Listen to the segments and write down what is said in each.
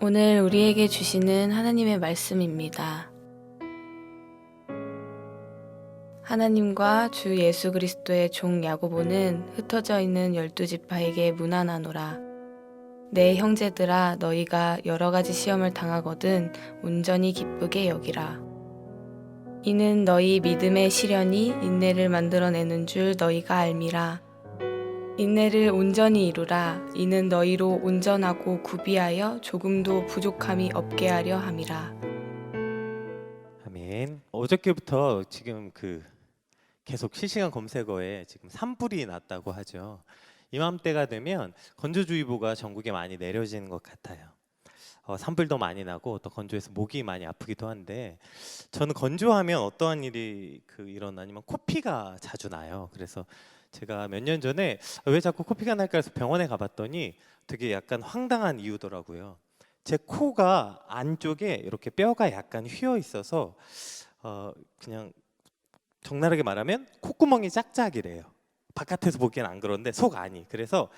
오늘 우리에게 주시는 하나님의 말씀입니다. 하나님과 주 예수 그리스도의 종 야고보는 흩어져 있는 12지파에게 문안하노라. 내 형제들아, 너희가 여러 가지 시험을 당하거든 온전히 기쁘게 여기라. 이는 너희 믿음의 시련이 인내를 만들어내는 줄 너희가 알미라. 인내를 온전히 이루라. 이는 너희로 온전하고 구비하여 조금도 부족함이 없게 하려 함이라. 아멘. 어저께부터 지금 계속 실시간 검색어에 지금 산불이 났다고 하죠. 이맘때가 되면 건조주의보가 전국에 많이 내려지는 것 같아요. 산불도 많이 나고 또 건조해서 목이 많이 아프기도 한데, 저는 건조하면 어떠한 일이 일어나냐면 코피가 자주 나요. 그래서 제가 몇 년 전에 왜 자꾸 코피가 날까 해서 병원에 가봤더니 되게 약간 황당한 이유더라고요. 제 코가 안쪽에 이렇게 뼈가 약간 휘어 있어서 그냥 적나라하게 말하면 콧구멍이 짝짝이래요. 바깥에서 보기엔 안 그런데 속 안이. 그래서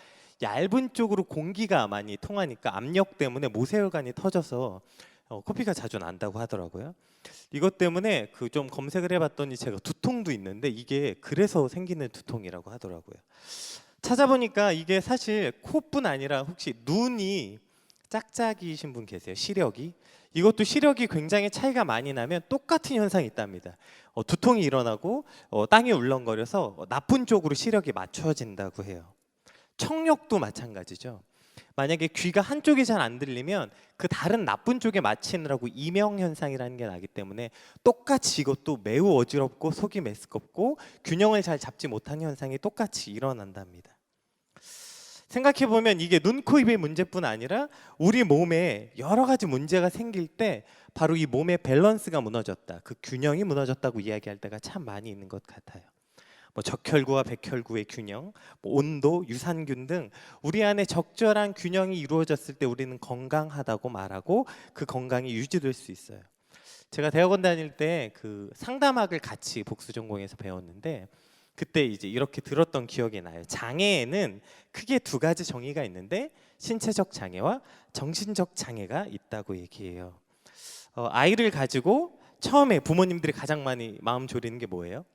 얇은 쪽으로 공기가 많이 통하니까 압력 때문에 모세혈관이 터져서 코피가 자주 난다고 하더라고요. 이것 때문에 좀 검색을 해봤더니 제가 두통도 있는데 이게 그래서 생기는 두통이라고 하더라고요. 찾아보니까 이게 사실 코뿐 아니라 혹시 눈이 짝짝이신 분 계세요? 시력이? 이것도 시력이 굉장히 차이가 많이 나면 똑같은 현상이 있답니다. 두통이 일어나고 땅이 울렁거려서 나쁜 쪽으로 시력이 맞춰진다고 해요. 청력도 마찬가지죠. 만약에 귀가 한쪽이 잘 안 들리면 그 다른 나쁜 쪽에 맞추느라고 이명현상이라는 게 나기 때문에 똑같이 이것도 매우 어지럽고 속이 메스껍고 균형을 잘 잡지 못한 현상이 똑같이 일어난답니다. 생각해보면 이게 눈, 코, 입의 문제뿐 아니라 우리 몸에 여러 가지 문제가 생길 때 바로 이 몸의 밸런스가 무너졌다, 그 균형이 무너졌다고 이야기할 때가 참 많이 있는 것 같아요. 적혈구와 백혈구의 균형, 온도, 유산균 등 우리 안에 적절한 균형이 이루어졌을 때 우리는 건강하다고 말하고 그 건강이 유지될 수 있어요. 제가 대학원 다닐 때 상담학을 같이 복수 전공에서 배웠는데 그때 이제 이렇게 들었던 기억이 나요. 장애에는 크게 두 가지 정의가 있는데 신체적 장애와 정신적 장애가 있다고 얘기해요. 아이를 가지고 처음에 부모님들이 가장 많이 마음 졸이는 게 뭐예요?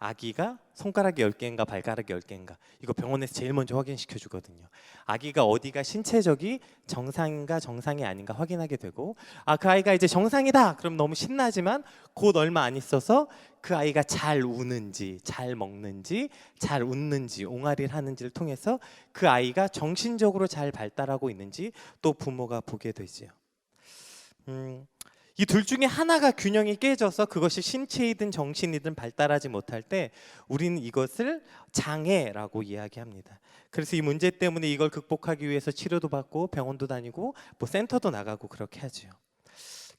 아기가 손가락이 10개인가 발가락이 10개인가, 이거 병원에서 제일 먼저 확인시켜 주거든요. 아기가 어디가 신체적이 정상인가 정상이 아닌가 확인하게 되고, 그 아이가 이제 정상이다 그럼 너무 신나지만 곧 얼마 안 있어서 그 아이가 잘 우는지 잘 먹는지 잘 웃는지 옹알이를 하는지를 통해서 그 아이가 정신적으로 잘 발달하고 있는지 또 부모가 보게 되지요. 이 둘 중에 하나가 균형이 깨져서 그것이 신체이든 정신이든 발달하지 못할 때 우리는 이것을 장애라고 이야기합니다. 그래서 이 문제 때문에 이걸 극복하기 위해서 치료도 받고 병원도 다니고 센터도 나가고 그렇게 하죠.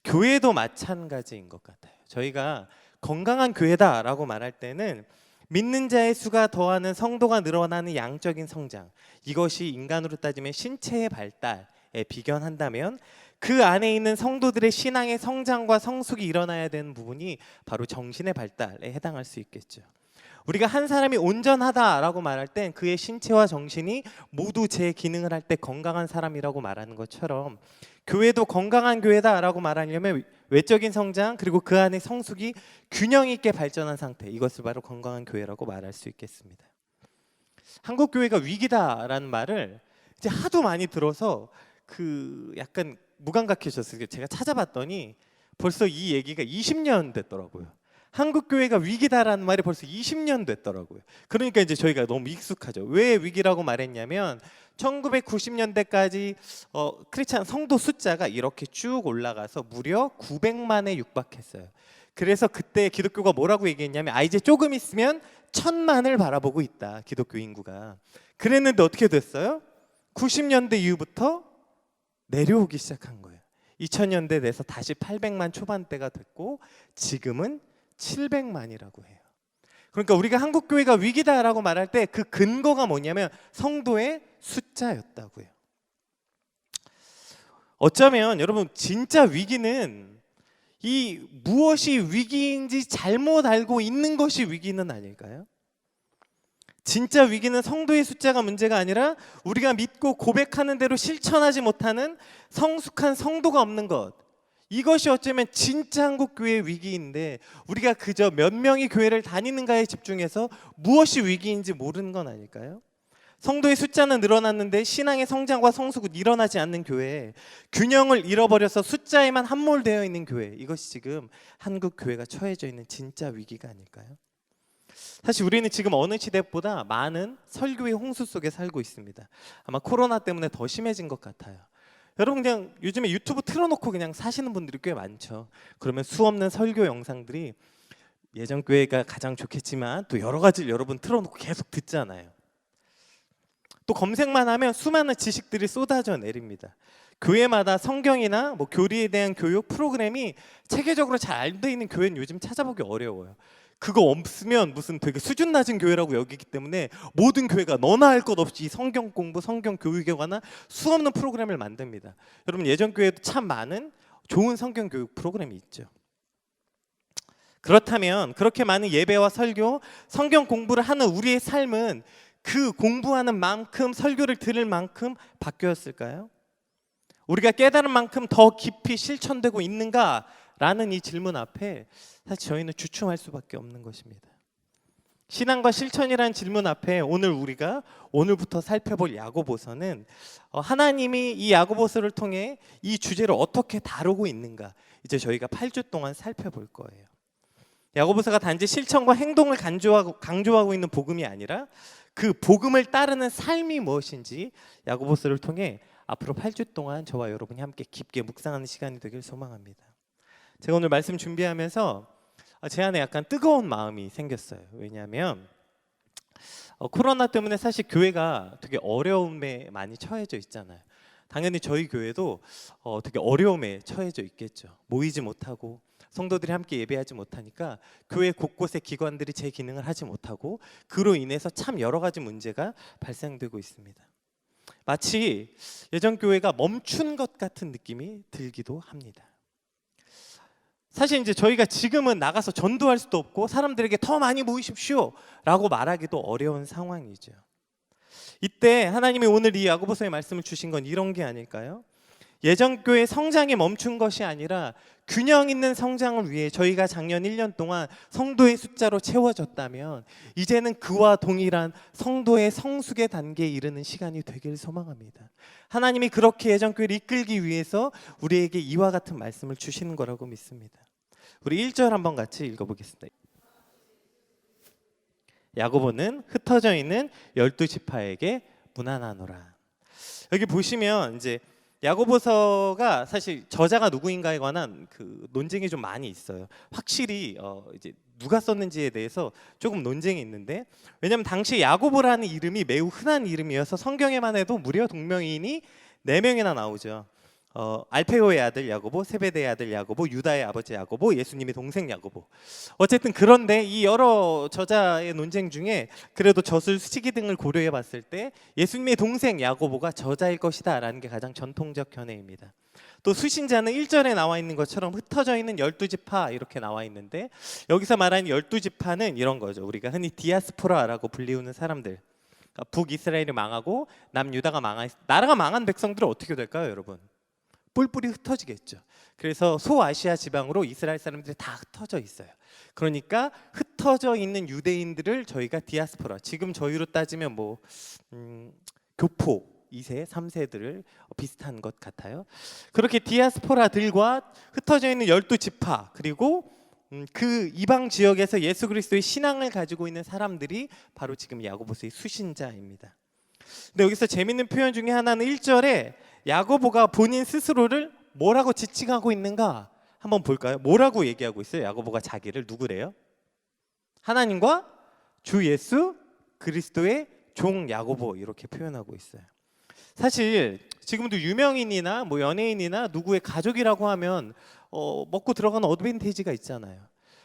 교회도 마찬가지인 것 같아요. 저희가 건강한 교회다라고 말할 때는 믿는 자의 수가 더하는 성도가 늘어나는 양적인 성장, 이것이 인간으로 따지면 신체의 발달에 비견한다면 그 안에 있는 성도들의 신앙의 성장과 성숙이 일어나야 되는 부분이 바로 정신의 발달에 해당할 수 있겠죠. 우리가 한 사람이 온전하다라고 말할 땐 그의 신체와 정신이 모두 제 기능을 할 때 건강한 사람이라고 말하는 것처럼 교회도 건강한 교회다라고 말하려면 외적인 성장 그리고 그 안에 성숙이 균형 있게 발전한 상태, 이것을 바로 건강한 교회라고 말할 수 있겠습니다. 한국 교회가 위기다라는 말을 이제 하도 많이 들어서 약간 무감각해졌어요. 제가 찾아봤더니 벌써 이 얘기가 20년 됐더라고요. 한국 교회가 위기다라는 말이 벌써 20년 됐더라고요. 그러니까 이제 저희가 너무 익숙하죠. 왜 위기라고 말했냐면 1990년대까지 크리스찬 성도 숫자가 이렇게 쭉 올라가서 무려 900만에 육박했어요. 그래서 그때 기독교가 뭐라고 얘기했냐면 이제 조금 있으면 1000만을 바라보고 있다, 기독교 인구가. 그랬는데 어떻게 됐어요? 90년대 이후부터 내려오기 시작한 거예요. 2000년대 돼서 다시 800만 초반대가 됐고 지금은 700만이라고 해요. 그러니까 우리가 한국 교회가 위기다라고 말할 때 그 근거가 뭐냐면 성도의 숫자였다고요. 어쩌면 여러분 진짜 위기는 이 무엇이 위기인지 잘못 알고 있는 것이 위기는 아닐까요? 진짜 위기는 성도의 숫자가 문제가 아니라 우리가 믿고 고백하는 대로 실천하지 못하는 성숙한 성도가 없는 것. 이것이 어쩌면 진짜 한국교회의 위기인데 우리가 그저 몇 명이 교회를 다니는가에 집중해서 무엇이 위기인지 모르는 건 아닐까요? 성도의 숫자는 늘어났는데 신앙의 성장과 성숙은 일어나지 않는 교회, 균형을 잃어버려서 숫자에만 함몰되어 있는 교회, 이것이 지금 한국 교회가 처해져 있는 진짜 위기가 아닐까요? 사실 우리는 지금 어느 시대보다 많은 설교의 홍수 속에 살고 있습니다. 아마 코로나 때문에 더 심해진 것 같아요. 여러분 그냥 요즘에 유튜브 틀어놓고 그냥 사시는 분들이 꽤 많죠. 그러면 수없는 설교 영상들이 예전 교회가 가장 좋겠지만 또 여러 가지를 여러분 틀어놓고 계속 듣잖아요. 또 검색만 하면 수많은 지식들이 쏟아져 내립니다. 교회마다 성경이나 뭐 교리에 대한 교육 프로그램이 체계적으로 잘 안 돼 있는 교회는 요즘 찾아보기 어려워요. 그거 없으면 무슨 되게 수준 낮은 교회라고 여기기 때문에 모든 교회가 너나 할 것 없이 성경 공부, 성경 교육에 관한 수없는 프로그램을 만듭니다. 여러분 예전 교회도 참 많은 좋은 성경 교육 프로그램이 있죠. 그렇다면 그렇게 많은 예배와 설교, 성경 공부를 하는 우리의 삶은 그 공부하는 만큼 설교를 들을 만큼 바뀌었을까요? 우리가 깨달은 만큼 더 깊이 실천되고 있는가? 라는 이 질문 앞에 사실 저희는 주춤할 수밖에 없는 것입니다. 신앙과 실천이라는 질문 앞에 오늘부터 살펴볼 야고보서는 하나님이 이 야고보서를 통해 이 주제를 어떻게 다루고 있는가 이제 저희가 8주 동안 살펴볼 거예요. 야고보서가 단지 실천과 행동을 강조하고 있는 복음이 아니라 그 복음을 따르는 삶이 무엇인지 야고보서를 통해 앞으로 8주 동안 저와 여러분이 함께 깊게 묵상하는 시간이 되길 소망합니다. 제가 오늘 말씀 준비하면서 제 안에 약간 뜨거운 마음이 생겼어요. 왜냐하면 코로나 때문에 사실 교회가 되게 어려움에 많이 처해져 있잖아요. 당연히 저희 교회도 되게 어려움에 처해져 있겠죠. 모이지 못하고 성도들이 함께 예배하지 못하니까 교회 곳곳의 기관들이 제 기능을 하지 못하고 그로 인해서 참 여러 가지 문제가 발생되고 있습니다. 마치 예전 교회가 멈춘 것 같은 느낌이 들기도 합니다. 사실 이제 저희가 지금은 나가서 전도할 수도 없고 사람들에게 더 많이 모이십시오 라고 말하기도 어려운 상황이죠. 이때 하나님이 오늘 이 야고보서의 말씀을 주신 건 이런 게 아닐까요? 예전 교회 성장이 멈춘 것이 아니라 균형 있는 성장을 위해 저희가 작년 1년 동안 성도의 숫자로 채워졌다면 이제는 그와 동일한 성도의 성숙의 단계에 이르는 시간이 되길 소망합니다. 하나님이 그렇게 예전 교회를 이끌기 위해서 우리에게 이와 같은 말씀을 주시는 거라고 믿습니다. 우리 1절 한번 같이 읽어보겠습니다. 야고보는 흩어져 있는 12지파에게 문안하노라. 여기 보시면 이제 야고보서가 사실 저자가 누구인가에 관한 그 논쟁이 좀 많이 있어요. 확실히 이제 누가 썼는지에 대해서 조금 논쟁이 있는데, 왜냐하면 당시 야고보라는 이름이 매우 흔한 이름이어서 성경에만 해도 무려 동명이인이 4명이나 나오죠. 알페오의 아들 야고보, 세베대의 아들 야고보, 유다의 아버지 야고보, 예수님의 동생 야고보. 어쨌든 그런데 이 여러 저자의 논쟁 중에 그래도 저술 수치기 등을 고려해 봤을 때 예수님의 동생 야고보가 저자일 것이다 라는 게 가장 전통적 견해입니다. 또 수신자는 1절에 나와 있는 것처럼 흩어져 있는 12지파 이렇게 나와 있는데, 여기서 말하는 12지파는 이런 거죠. 우리가 흔히 디아스포라라고 불리우는 사람들. 그러니까 북이스라엘이 망하고 남유다가 나라가 망한 백성들은 어떻게 될까요, 여러분? 뿔뿔이 흩어지겠죠. 그래서 소아시아 지방으로 이스라엘 사람들이 다 흩어져 있어요. 그러니까 흩어져 있는 유대인들을 저희가 디아스포라, 지금 저희로 따지면 뭐 교포 2세, 3세들을 비슷한 것 같아요. 그렇게 디아스포라들과 흩어져 있는 12지파, 그리고 그 이방 지역에서 예수 그리스도의 신앙을 가지고 있는 사람들이 바로 지금 야고보서의 수신자입니다. 근데 여기서 재밌는 표현 중에 하나는 1절에 야고보가 본인 스스로를 뭐라고 지칭하고 있는가 한번 볼까요? 뭐라고 얘기하고 있어요? 야고보가 자기를 누구래요? 하나님과 주 예수 그리스도의 종 야고보 이렇게 표현하고 있어요. 사실 지금도 유명인이나 뭐 연예인이나 누구의 가족이라고 하면 먹고 들어가는 어드밴티지가 있잖아요.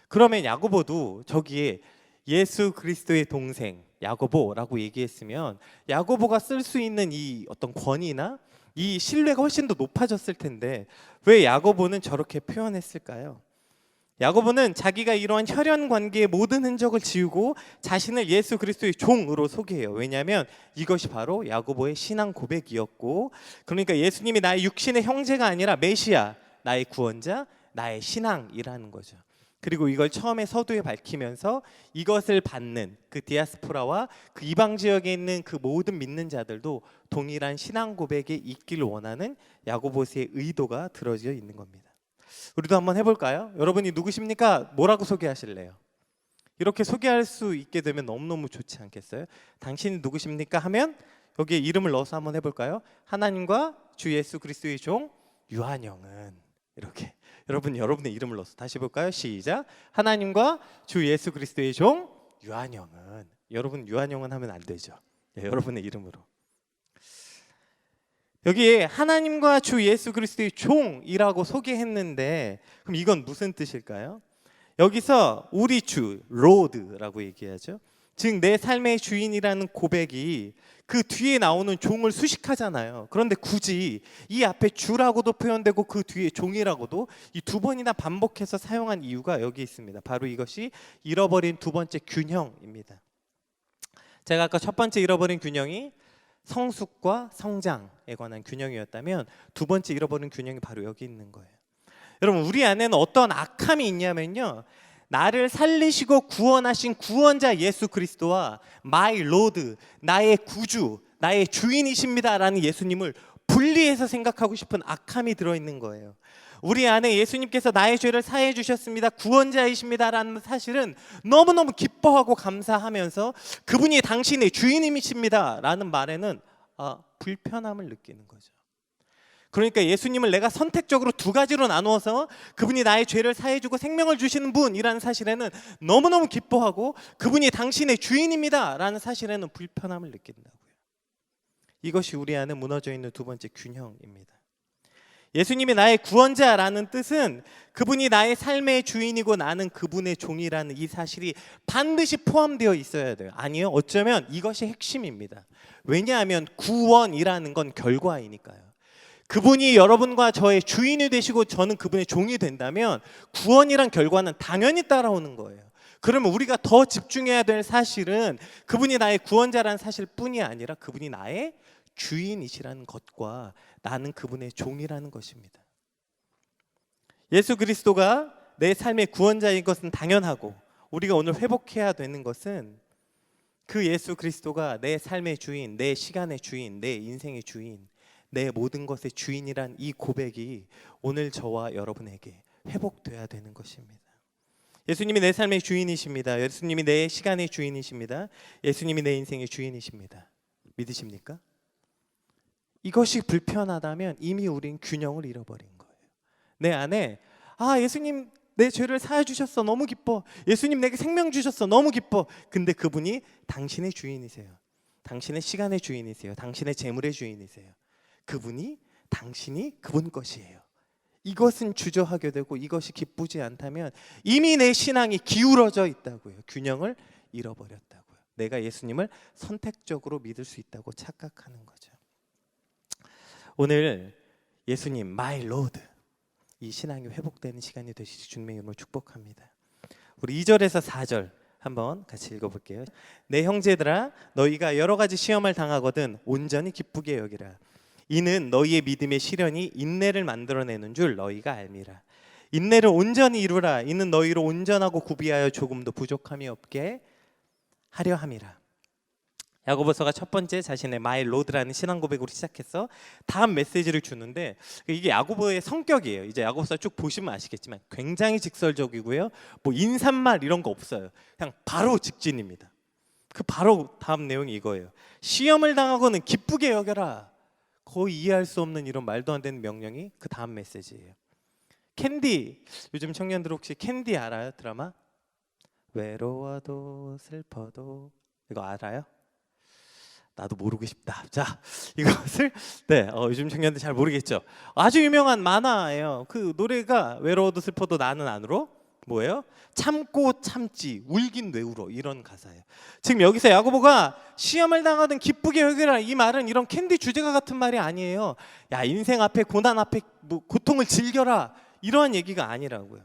그러면 야고보도 저기에 예수 그리스도의 동생 야고보라고 얘기했으면 야고보가 쓸 수 있는 이 어떤 권위나 이 신뢰가 훨씬 더 높아졌을 텐데 왜 야고보는 저렇게 표현했을까요? 야고보는 자기가 이러한 혈연 관계의 모든 흔적을 지우고 자신을 예수 그리스도의 종으로 소개해요. 왜냐하면 이것이 바로 야고보의 신앙 고백이었고, 그러니까 예수님이 나의 육신의 형제가 아니라 메시아, 나의 구원자, 나의 신앙이라는 거죠. 그리고 이걸 처음에 서두에 밝히면서 이것을 받는 그 디아스포라와 그 이방 지역에 있는 그 모든 믿는 자들도 동일한 신앙 고백에 있기를 원하는 야고보스의 의도가 들어져 있는 겁니다. 우리도 한번 해볼까요? 여러분이 누구십니까? 뭐라고 소개하실래요? 이렇게 소개할 수 있게 되면 너무너무 좋지 않겠어요? 당신이 누구십니까? 하면 여기에 이름을 넣어서 한번 해볼까요? 하나님과 주 예수 그리스도의 종 유한영은, 이렇게 여러분의 이름을 넣어서 다시 볼까요? 시작. 하나님과 주 예수 그리스도의 종 유한영은. 여러분 유한영은 하면 안 되죠. 여러분의 이름으로. 여기에 하나님과 주 예수 그리스도의 종이라고 소개했는데, 그럼 이건 무슨 뜻일까요? 여기서 우리 주, 로드라고 얘기하죠. 즉 내 삶의 주인이라는 고백이 그 뒤에 나오는 종을 수식하잖아요. 그런데 굳이 이 앞에 주라고도 표현되고 그 뒤에 종이라고도 이 두 번이나 반복해서 사용한 이유가 여기 있습니다. 바로 이것이 잃어버린 두 번째 균형입니다. 제가 아까 첫 번째 잃어버린 균형이 성숙과 성장에 관한 균형이었다면, 두 번째 잃어버린 균형이 바로 여기 있는 거예요. 여러분, 우리 안에는 어떤 악함이 있냐면요, 나를 살리시고 구원하신 구원자 예수 그리스도와 마이 로드, 나의 구주, 나의 주인이십니다라는 예수님을 분리해서 생각하고 싶은 악함이 들어있는 거예요. 우리 안에 예수님께서 나의 죄를 사해 주셨습니다, 구원자이십니다라는 사실은 너무너무 기뻐하고 감사하면서 그분이 당신의 주인이십니다라는 말에는 불편함을 느끼는 거죠. 그러니까 예수님을 내가 선택적으로 두 가지로 나누어서 그분이 나의 죄를 사해주고 생명을 주시는 분이라는 사실에는 너무너무 기뻐하고, 그분이 당신의 주인입니다라는 사실에는 불편함을 느낀다고요. 이것이 우리 안에 무너져 있는 두 번째 균형입니다. 예수님이 나의 구원자라는 뜻은 그분이 나의 삶의 주인이고 나는 그분의 종이라는 이 사실이 반드시 포함되어 있어야 돼요. 아니요, 어쩌면 이것이 핵심입니다. 왜냐하면 구원이라는 건 결과이니까요. 그분이 여러분과 저의 주인이 되시고 저는 그분의 종이 된다면 구원이란 결과는 당연히 따라오는 거예요. 그러면 우리가 더 집중해야 될 사실은 그분이 나의 구원자라는 사실뿐이 아니라 그분이 나의 주인이시라는 것과 나는 그분의 종이라는 것입니다. 예수 그리스도가 내 삶의 구원자인 것은 당연하고, 우리가 오늘 회복해야 되는 것은 그 예수 그리스도가 내 삶의 주인, 내 시간의 주인, 내 인생의 주인, 내 모든 것의 주인이란 이 고백이 오늘 저와 여러분에게 회복돼야 되는 것입니다. 예수님이 내 삶의 주인이십니다. 예수님이 내 시간의 주인이십니다. 예수님이 내 인생의 주인이십니다. 믿으십니까? 이것이 불편하다면 이미 우린 균형을 잃어버린 거예요. 내 안에 예수님 내 죄를 사해 주셨어, 너무 기뻐. 예수님 내게 생명 주셨어, 너무 기뻐. 근데 그분이 당신의 주인이세요. 당신의 시간의 주인이세요. 당신의 재물의 주인이세요. 당신이 그분 것이에요. 이것은 주저하게 되고 이것이 기쁘지 않다면 이미 내 신앙이 기울어져 있다고요. 균형을 잃어버렸다고요. 내가 예수님을 선택적으로 믿을 수 있다고 착각하는 거죠. 오늘 예수님 마이 로드, 이 신앙이 회복되는 시간이 되시기 주님의 이름으로 축복합니다. 우리 2절에서 4절 한번 같이 읽어볼게요. 내 형제들아, 너희가 여러 가지 시험을 당하거든 온전히 기쁘게 여기라. 이는 너희의 믿음의 시련이 인내를 만들어내는 줄 너희가 알미라. 인내를 온전히 이루라. 이는 너희로 온전하고 구비하여 조금도 부족함이 없게 하려 함이라. 야고보서가 첫 번째 자신의 마이 로드라는 신앙 고백으로 시작해서 다음 메시지를 주는데, 이게 야고보의 성격이에요. 이제 야고보서 쭉 보시면 아시겠지만 굉장히 직설적이고요. 뭐 인사말 이런 거 없어요. 그냥 바로 직진입니다. 그 바로 다음 내용이 이거예요. 시험을 당하고는 기쁘게 여겨라. 거의 이해할 수 없는 이런 말도 안 되는 명령이 그 다음 메시지예요. 캔디, 요즘 청년들 혹시 캔디 알아요? 드라마? 외로워도 슬퍼도, 이거 알아요? 나도 모르고 싶다. 자, 이것을 요즘 청년들 잘 모르겠죠. 아주 유명한 만화예요. 그 노래가 외로워도 슬퍼도 나는 안으로 뭐예요? 참고 참지 울긴 왜 울어, 이런 가사예요. 지금 여기서 야고보가 시험을 당하든 기쁘게 여기라, 이 말은 이런 캔디 주제가 같은 말이 아니에요. 야, 인생 앞에 고난 앞에 뭐 고통을 즐겨라, 이러한 얘기가 아니라고요.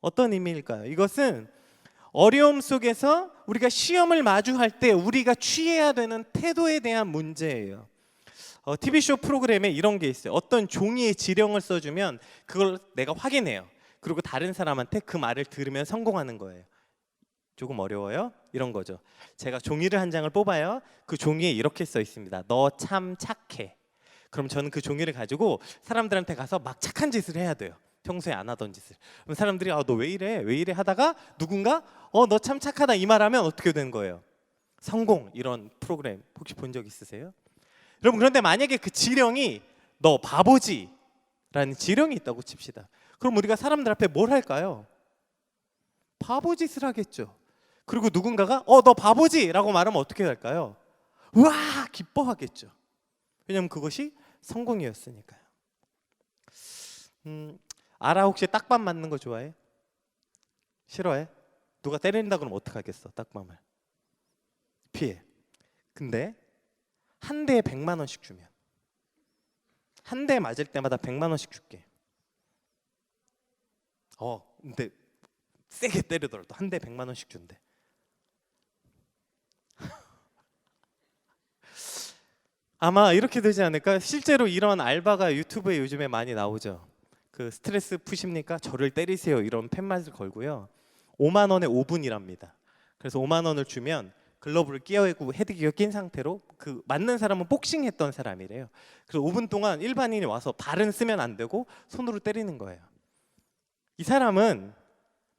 어떤 의미일까요? 이것은 어려움 속에서 우리가 시험을 마주할 때 우리가 취해야 되는 태도에 대한 문제예요. TV쇼 프로그램에 이런 게 있어요. 어떤 종이에 지령을 써주면 그걸 내가 확인해요. 그리고 다른 사람한테 그 말을 들으면 성공하는 거예요. 조금 어려워요? 이런 거죠. 제가 종이를 한 장을 뽑아요. 그 종이에 이렇게 써 있습니다. 너 참 착해. 그럼 저는 그 종이를 가지고 사람들한테 가서 막 착한 짓을 해야 돼요. 평소에 안 하던 짓을. 그럼 사람들이 너 왜 이래? 왜 이래? 하다가 누군가 너 참 착하다 이 말하면 어떻게 되는 거예요? 성공. 이런 프로그램 혹시 본 적 있으세요? 여러분, 그런데 만약에 그 지령이 너 바보지 라는 지령이 있다고 칩시다. 그럼 우리가 사람들 앞에 뭘 할까요? 바보짓을 하겠죠. 그리고 누군가가 너 바보지 라고 말하면 어떻게 할까요? 우와 기뻐하겠죠. 왜냐하면 그것이 성공이었으니까요. 알아, 혹시 딱밤 맞는 거 좋아해? 싫어해? 누가 때린다 그러면 어떡하겠어? 딱밤을 피해. 근데 한 대에 100만 원씩 주면, 한 대 맞을 때마다 100만 원씩 줄게. 근데 세게 때리더라도 한 대 100만 원씩 준대. 아마 이렇게 되지 않을까? 실제로 이런 알바가 유튜브에 요즘에 많이 나오죠. 그 스트레스 푸십니까? 저를 때리세요. 이런 팻말을 걸고요. 5만 원에 5분이랍니다. 그래서 5만 원을 주면 글러브를 끼워고 헤드기어 낀 상태로, 그 맞는 사람은 복싱했던 사람이래요. 그래서 5분 동안 일반인이 와서 발은 쓰면 안 되고 손으로 때리는 거예요. 이 사람은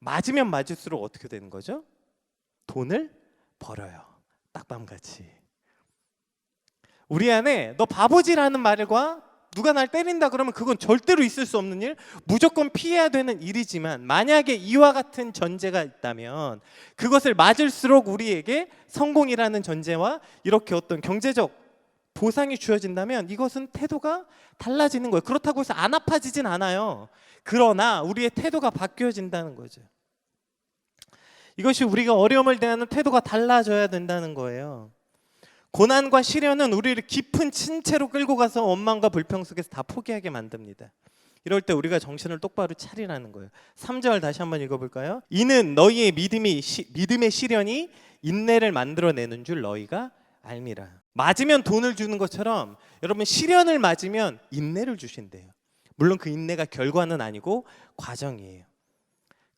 맞으면 맞을수록 어떻게 되는 거죠? 돈을 벌어요. 딱밤같이. 우리 안에 너 바보지라는 말과 누가 날 때린다 그러면 그건 절대로 있을 수 없는 일, 무조건 피해야 되는 일이지만, 만약에 이와 같은 전제가 있다면 그것을 맞을수록 우리에게 성공이라는 전제와 이렇게 어떤 경제적 보상이 주어진다면 이것은 태도가 달라지는 거예요. 그렇다고 해서 안 아파지진 않아요. 그러나 우리의 태도가 바뀌어진다는 거죠. 이것이 우리가 어려움을 대하는 태도가 달라져야 된다는 거예요. 고난과 시련은 우리를 깊은 침체로 끌고 가서 원망과 불평 속에서 다 포기하게 만듭니다. 이럴 때 우리가 정신을 똑바로 차리라는 거예요. 3절 다시 한번 읽어볼까요? 이는 너희의 믿음의 시련이 인내를 만들어내는 줄 너희가 알미라. 맞으면 돈을 주는 것처럼 여러분, 시련을 맞으면 인내를 주신대요. 물론 그 인내가 결과는 아니고 과정이에요.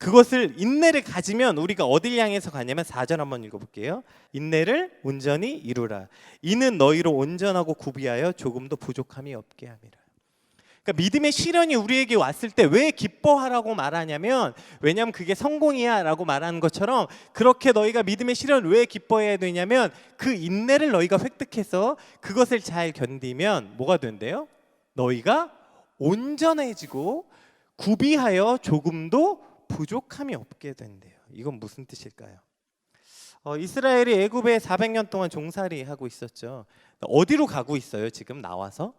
그것을, 인내를 가지면 우리가 어딜 향해서 가냐면 4절 한번 읽어볼게요. 인내를 온전히 이루라. 이는 너희로 온전하고 구비하여 조금도 부족함이 없게 함이라. 그러니까 믿음의 시련이 우리에게 왔을 때 왜 기뻐하라고 말하냐면, 왜냐하면 그게 성공이야 라고 말하는 것처럼, 그렇게 너희가 믿음의 시련을 왜 기뻐해야 되냐면 그 인내를 너희가 획득해서 그것을 잘 견디면 뭐가 된대요? 너희가 온전해지고 구비하여 조금도 부족함이 없게 된대요. 이건 무슨 뜻일까요? 이스라엘이 애굽에 400년 동안 종살이 하고 있었죠. 어디로 가고 있어요? 지금 나와서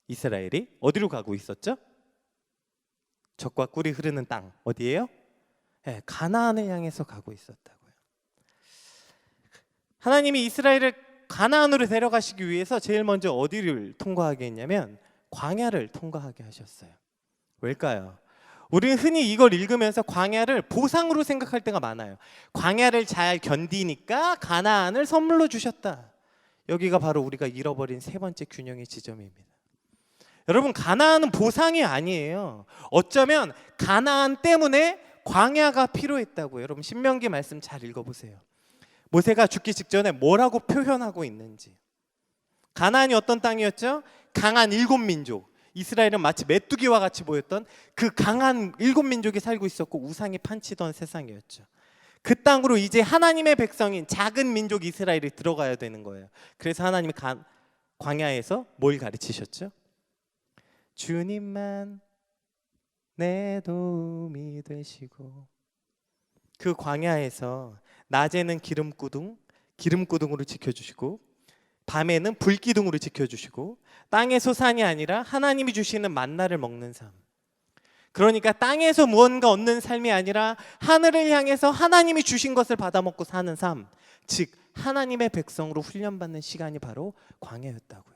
이스라엘이 어디로 가고 있었죠? 젖과 꿀이 흐르는 땅, 어디예요? 네, 가나안을 향해서 가고 있었다고요. 하나님이 이스라엘을 가나안으로 데려가시기 위해서 제일 먼저 어디를 통과하게 했냐면 광야를 통과하게 하셨어요. 왜일까요? 우리는 흔히 이걸 읽으면서 광야를 보상으로 생각할 때가 많아요. 광야를 잘 견디니까 가나안을 선물로 주셨다. 여기가 바로 우리가 잃어버린 세 번째 균형의 지점입니다. 여러분, 가나안은 보상이 아니에요. 어쩌면 가나안 때문에 광야가 필요했다고요. 여러분, 신명기 말씀 잘 읽어보세요. 모세가 죽기 직전에 뭐라고 표현하고 있는지. 가나안이 어떤 땅이었죠? 강한 7민족. 이스라엘은 마치 메뚜기와 같이 보였던 그 강한 7민족이 살고 있었고 우상이 판치던 세상이었죠. 그 땅으로 이제 하나님의 백성인 작은 민족 이스라엘이 들어가야 되는 거예요. 그래서 하나님이 광야에서 뭘 가르치셨죠? 주님만 내 도움이 되시고. 그 광야에서 낮에는 기름구둥으로 지켜주시고, 밤에는 불기둥으로 지켜주시고, 땅의 소산이 아니라 하나님이 주시는 만나를 먹는 삶. 그러니까 땅에서 무언가 얻는 삶이 아니라 하늘을 향해서 하나님이 주신 것을 받아먹고 사는 삶, 즉 하나님의 백성으로 훈련받는 시간이 바로 광야였다고요.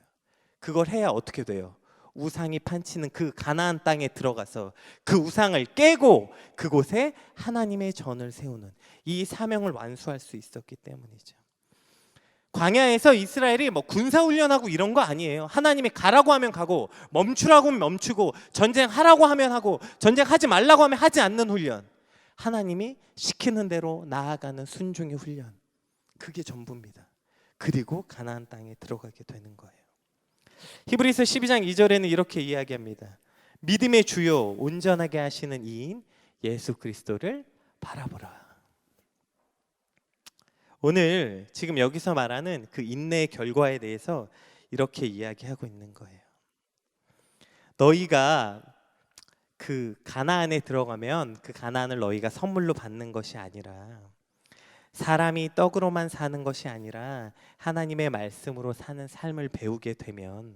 그걸 해야 어떻게 돼요? 우상이 판치는 그 가나안 땅에 들어가서 그 우상을 깨고 그곳에 하나님의 전을 세우는 이 사명을 완수할 수 있었기 때문이죠. 광야에서 이스라엘이 뭐 군사훈련하고 이런 거 아니에요. 하나님이 가라고 하면 가고 멈추라고 하면 멈추고 전쟁하라고 하면 하고 전쟁하지 말라고 하면 하지 않는 훈련. 하나님이 시키는 대로 나아가는 순종의 훈련. 그게 전부입니다. 그리고 가나안 땅에 들어가게 되는 거예요. 히브리서 12장 2절에는 이렇게 이야기합니다. 믿음의 주요 온전하게 하시는 이인 예수 그리스도를 바라보라. 오늘 지금 여기서 말하는 그 인내의 결과에 대해서 이렇게 이야기하고 있는 거예요. 너희가 그 가나안에 들어가면 그 가나안을 너희가 선물로 받는 것이 아니라 사람이 떡으로만 사는 것이 아니라 하나님의 말씀으로 사는 삶을 배우게 되면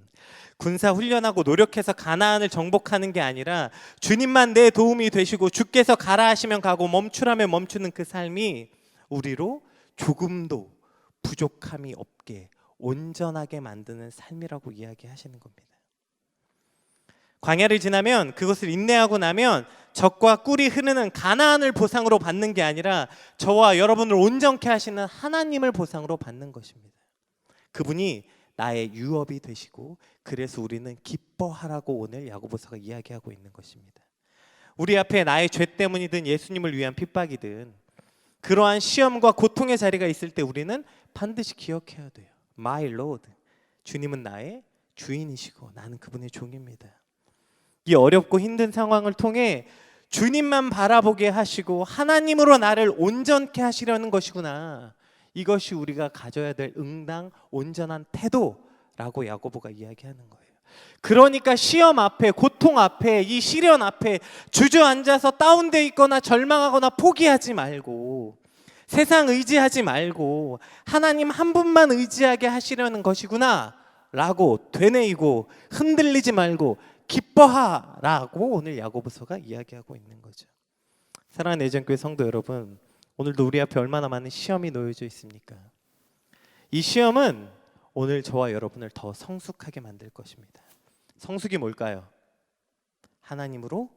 군사 훈련하고 노력해서 가나안을 정복하는 게 아니라 주님만 내 도움이 되시고 주께서 가라 하시면 가고 멈추라면 멈추는 그 삶이 우리로 조금도 부족함이 없게 온전하게 만드는 삶이라고 이야기하시는 겁니다. 광야를 지나면 그것을 인내하고 나면 적과 꿀이 흐르는 가나안을 보상으로 받는 게 아니라 저와 여러분을 온전케 하시는 하나님을 보상으로 받는 것입니다. 그분이 나의 유업이 되시고 그래서 우리는 기뻐하라고 오늘 야고보서가 이야기하고 있는 것입니다. 우리 앞에 나의 죄 때문이든 예수님을 위한 핍박이든 그러한 시험과 고통의 자리가 있을 때 우리는 반드시 기억해야 돼요. My Lord, 주님은 나의 주인이시고 나는 그분의 종입니다. 이 어렵고 힘든 상황을 통해 주님만 바라보게 하시고 하나님으로 나를 온전케 하시려는 것이구나. 이것이 우리가 가져야 될 응당 온전한 태도라고 야고보가 이야기하는 거예요. 그러니까 시험 앞에, 고통 앞에, 이 시련 앞에 주저앉아서 다운돼 있거나 절망하거나 포기하지 말고 세상 의지하지 말고 하나님 한 분만 의지하게 하시려는 것이구나 라고 되뇌이고 흔들리지 말고 기뻐하라고 오늘 야고보서가 이야기하고 있는 거죠. 사랑하는 애전교회 성도 여러분, 오늘도 우리 앞에 얼마나 많은 시험이 놓여져 있습니까? 이 시험은 오늘 저와 여러분을 더 성숙하게 만들 것입니다. 성숙이 뭘까요? 하나님으로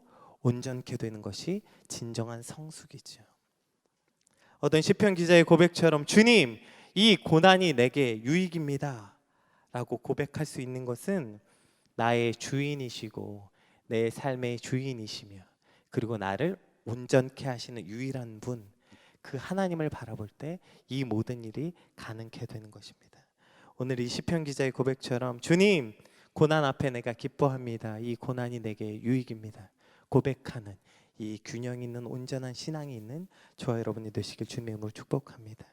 온전케 되는 것이 진정한 성숙이죠. 어떤 시편 기자의 고백처럼 주님, 이 고난이 내게 유익입니다 라고 고백할 수 있는 것은 나의 주인이시고 내 삶의 주인이시며 그리고 나를 온전케 하시는 유일한 분, 그 하나님을 바라볼 때 이 모든 일이 가능케 되는 것입니다. 오늘 이 시편 기자의 고백처럼 주님, 고난 앞에 내가 기뻐합니다. 이 고난이 내게 유익입니다. 고백하는 이 균형 있는 온전한 신앙이 있는 저와 여러분이 되시길 주님의 이름으로 축복합니다.